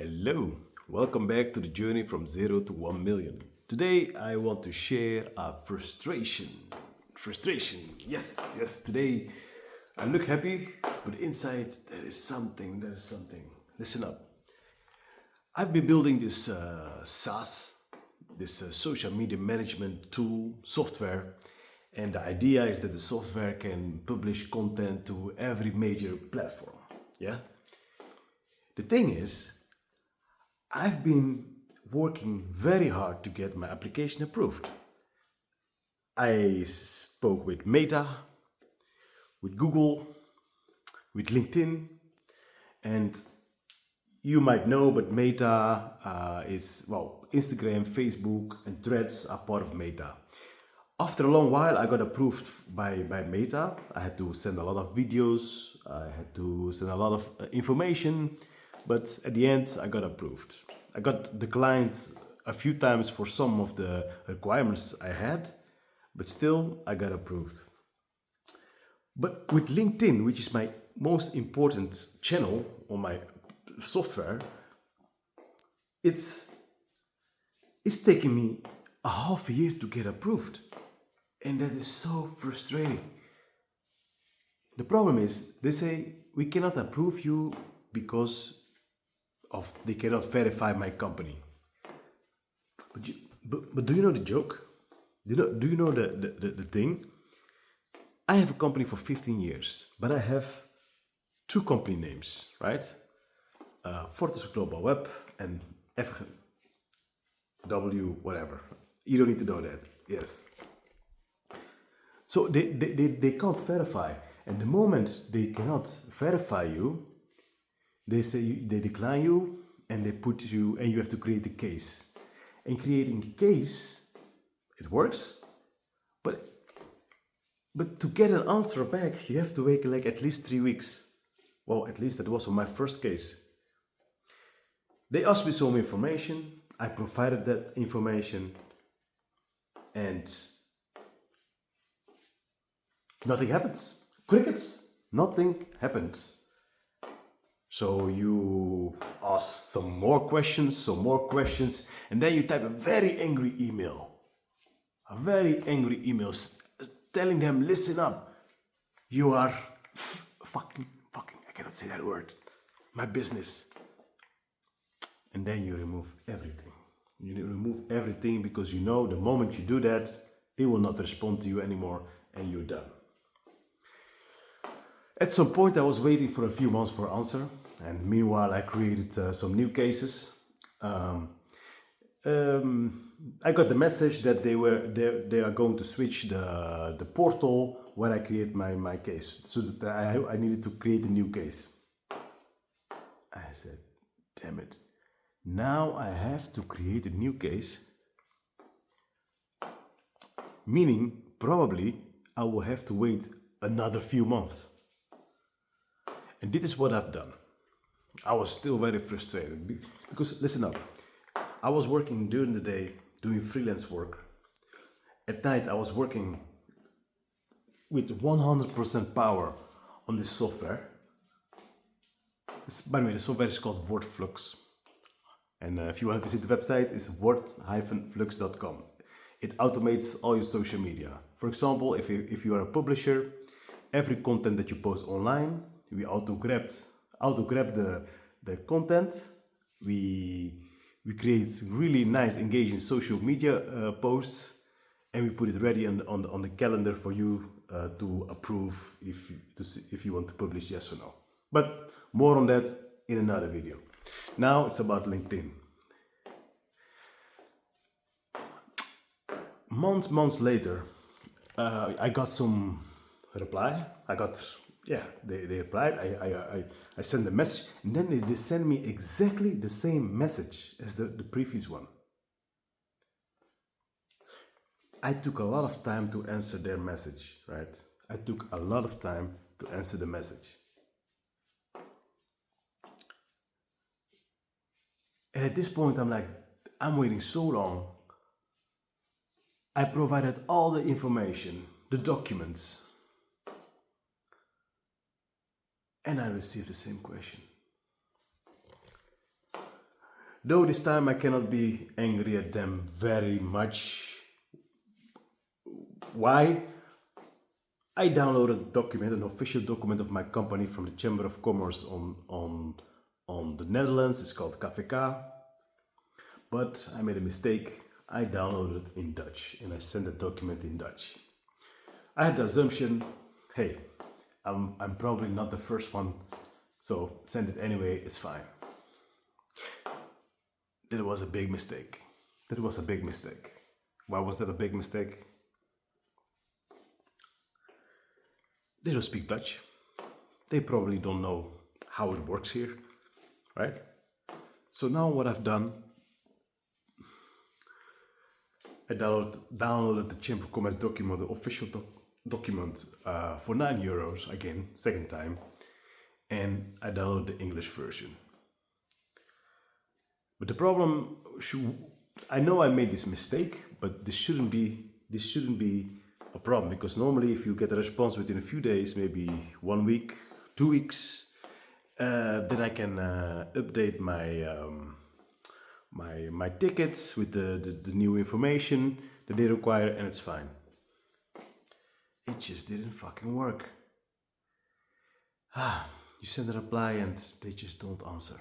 Hello, welcome back to the journey from 0 to 1 million. Today I want to share a frustration. Yes, today I look happy, but inside there is something. Listen up. I've been building this Saas, this social media management tool software, and the idea is that the software can publish content to every major platform. Yeah? The thing is, I've been working very hard to get my application approved. I spoke with Meta, with Google, with LinkedIn, and you might know, but Meta Instagram, Facebook, and Threads are part of Meta. After a long while, I got approved by Meta. I had to send a lot of videos, I had to send a lot of information, but at the end, I got approved. I got declined a few times for some of the requirements I had, but still, I got approved. But with LinkedIn, which is my most important channel on my software, it's taking me a half a year to get approved. And that is so frustrating. The problem is, they say we cannot approve you because they cannot verify my company. But do you know the joke? Do you know the thing? I have a company for 15 years, but I have two company names, right? Fortis Global Web and FW whatever. You don't need to know that. Yes. So they can't verify. And the moment they cannot verify you, they say they decline you and they put you, and you have to create a case. And creating a case, it works, but to get an answer back, you have to wait like at least 3 weeks. Well, at least that was on my first case. They asked me some information, I provided that information, and nothing happens. Crickets, nothing happens. So you ask some more questions, and then you type a very angry email. Telling them, listen up, you are fucking, I cannot say that word, my business. And then you remove everything. You remove everything because you know the moment you do that, they will not respond to you anymore and you're done. At some point I was waiting for a few months for an answer, and meanwhile I created some new cases. I got the message that they are going to switch the portal where I create my case, so that I needed to create a new case. I said, damn it, now I have to create a new case, meaning probably I will have to wait another few months. And this is what I've done. I was still very frustrated because, listen up, I was working during the day doing freelance work. At night I was working with 100% power on this software. By the way, the software is called WordFlux. And if you want to visit the website, it's word-flux.com. It automates all your social media. For example, if you are a publisher, every content that you post online, we auto grab the content. We create really nice, engaging social media posts, and we put it ready on the calendar for you to approve if you want to publish, yes or no. But more on that in another video. Now it's about LinkedIn. Months later, I got some reply. They replied. I sent a message, and then they sent me exactly the same message as the previous one. I took a lot of time to answer their message, right? I took a lot of time to answer the message. And at this point, I'm like, I'm waiting so long. I provided all the information, the documents, and I received the same question. Though this time I cannot be angry at them very much. Why? I downloaded a document, an official document of my company from the Chamber of Commerce on the Netherlands. It's called KVK. But I made a mistake. I downloaded it in Dutch and I sent the document in Dutch. I had the assumption, hey, I'm probably not the first one, so send it anyway, it's fine. That was a big mistake. That was a big mistake. Why was that a big mistake? They don't speak Dutch. They probably don't know how it works here, right? So now what I've done, I downloaded the Chamber of Commerce document, the official document for €9 again, second time, and I downloaded the English version. But the problem, I know I made this mistake, but this shouldn't be a problem, because normally if you get a response within a few days, maybe 1 week, 2 weeks, then I can update my tickets with the new information that they require, and it's fine. It just didn't fucking work. You send a reply and they just don't answer.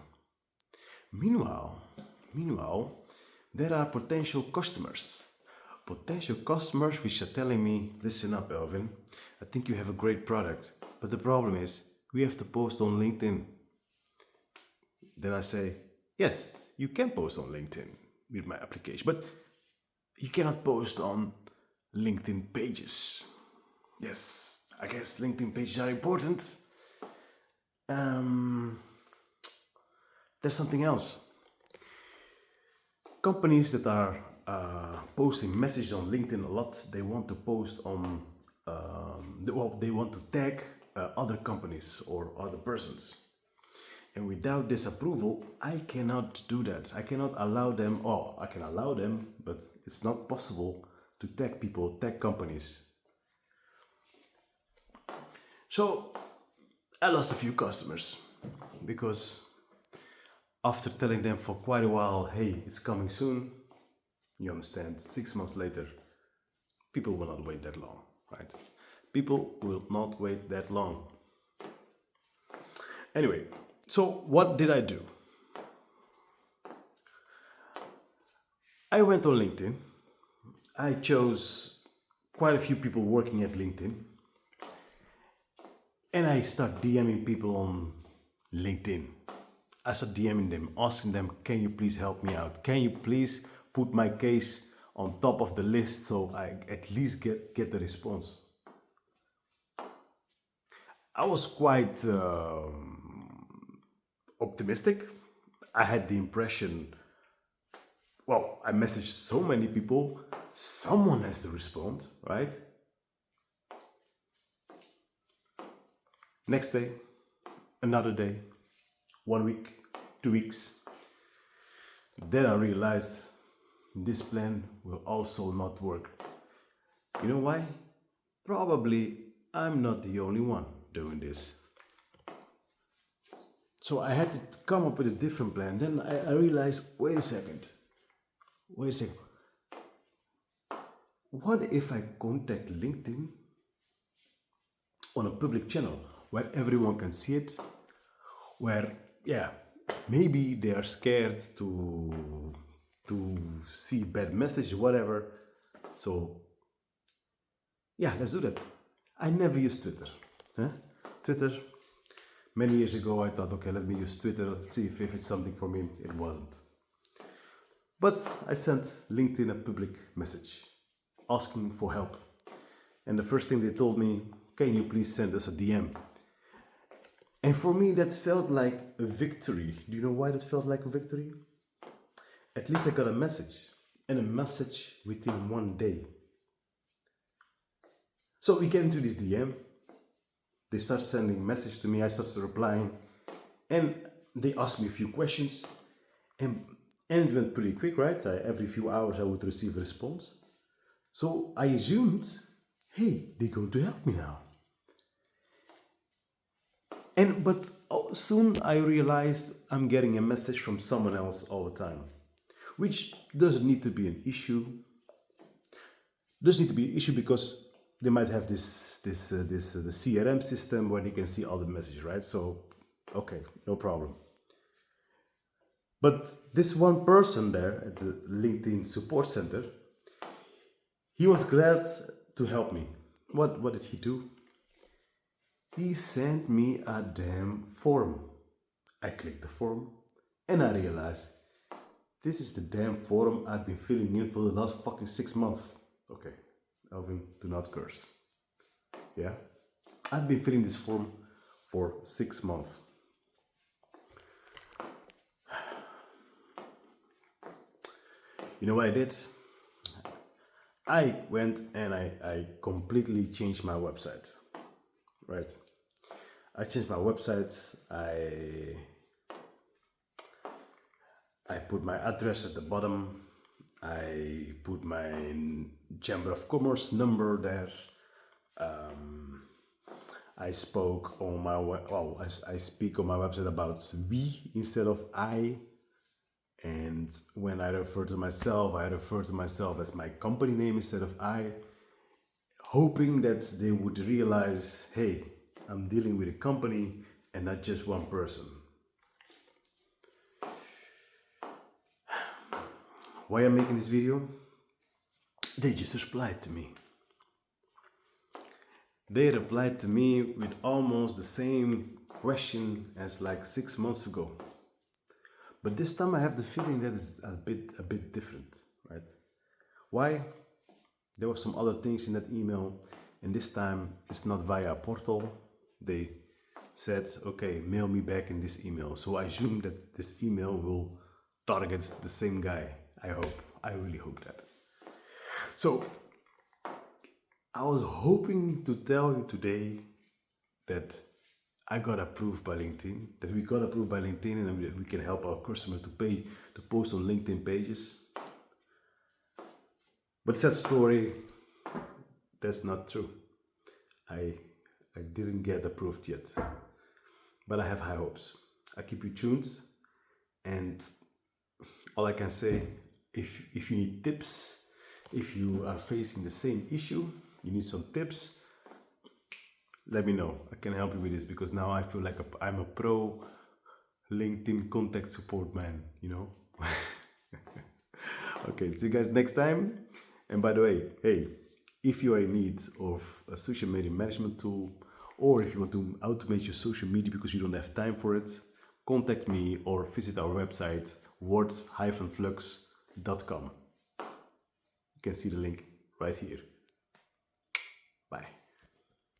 Meanwhile, there are potential customers which are telling me, listen up, Elvin, I think you have a great product, but the problem is we have to post on LinkedIn. Then I say, yes, you can post on LinkedIn with my application, but you cannot post on LinkedIn pages. Yes, I guess LinkedIn pages are important. There's something else. Companies that are posting messages on LinkedIn a lot, they want to post on, they want to tag other companies or other persons. And without this approval, I cannot do that. I cannot allow them, or I can allow them, but it's not possible to tag people, tag companies. So I lost a few customers because after telling them for quite a while, hey, it's coming soon, you understand, 6 months later, people will not wait that long, right? People will not wait that long. Anyway, so what did I do? I went on LinkedIn. I chose quite a few people working at LinkedIn. And I start DMing people on LinkedIn. I start DMing them, asking them, can you please help me out? Can you please put my case on top of the list so I at least get the response? I was quite optimistic. I had the impression, well, I messaged so many people, someone has to respond, right? Next day, another day, 1 week, 2 weeks. Then I realized this plan will also not work. You know why? Probably I'm not the only one doing this. So I had to come up with a different plan. Then I realized, wait a second. What if I contact LinkedIn on a public channel where everyone can see it? Where, yeah, maybe they are scared to see bad message, whatever. So, yeah, let's do that. I never used Twitter. Twitter, many years ago I thought, okay, let me use Twitter, see if it's something for me. It wasn't. But I sent LinkedIn a public message asking for help. And the first thing they told me, can you please send us a DM? And for me that felt like a victory. Do you know why that felt like a victory? At least I got a message, and a message within 1 day. So we get into this DM, they start sending message to me, I start replying, and they ask me a few questions, and it went pretty quick, right? Every few hours I would receive a response. So I assumed, hey, they're going to help me now. But soon I realized I'm getting a message from someone else all the time, which doesn't need to be an issue. Doesn't need to be an issue because they might have the CRM system where they can see all the messages, right? So, okay, no problem. But this one person there at the LinkedIn support center, he was glad to help me. What did he do? He sent me a damn form. I clicked the form and I realized this is the damn form I've been filling in for the last fucking 6 months. Okay, Alvin, do not curse. Yeah? I've been filling this form for 6 months. You know what I did? I went and I completely changed my website. Right? I changed my website. I put my address at the bottom. I put my Chamber of Commerce number there. I spoke on my I speak on my website about we instead of I. And when I refer to myself as my company name instead of I, hoping that they would realize, hey, I'm dealing with a company and not just one person. Why I'm making this video? They just replied to me. They replied to me with almost the same question as like 6 months ago. But this time I have the feeling that it's a bit different, right? Why? There were some other things in that email, and this time it's not via a portal. They said, okay, mail me back in this email. So I assume that this email will target the same guy. I really hope that. So I was hoping to tell you today that I got approved by LinkedIn, that we got approved by LinkedIn, and that we can help our customers to post on LinkedIn pages. But sad story, that's not true. I didn't get approved yet, but I have high hopes. I keep you tuned, and all I can say, if you need tips, if you are facing the same issue, you need some tips, let me know. I can help you with this because now I feel like I'm a pro LinkedIn contact support man, you know? Okay, see you guys next time. And by the way, hey, if you are in need of a social media management tool, or if you want to automate your social media because you don't have time for it, contact me or visit our website, word-flux.com. You can see the link right here. Bye.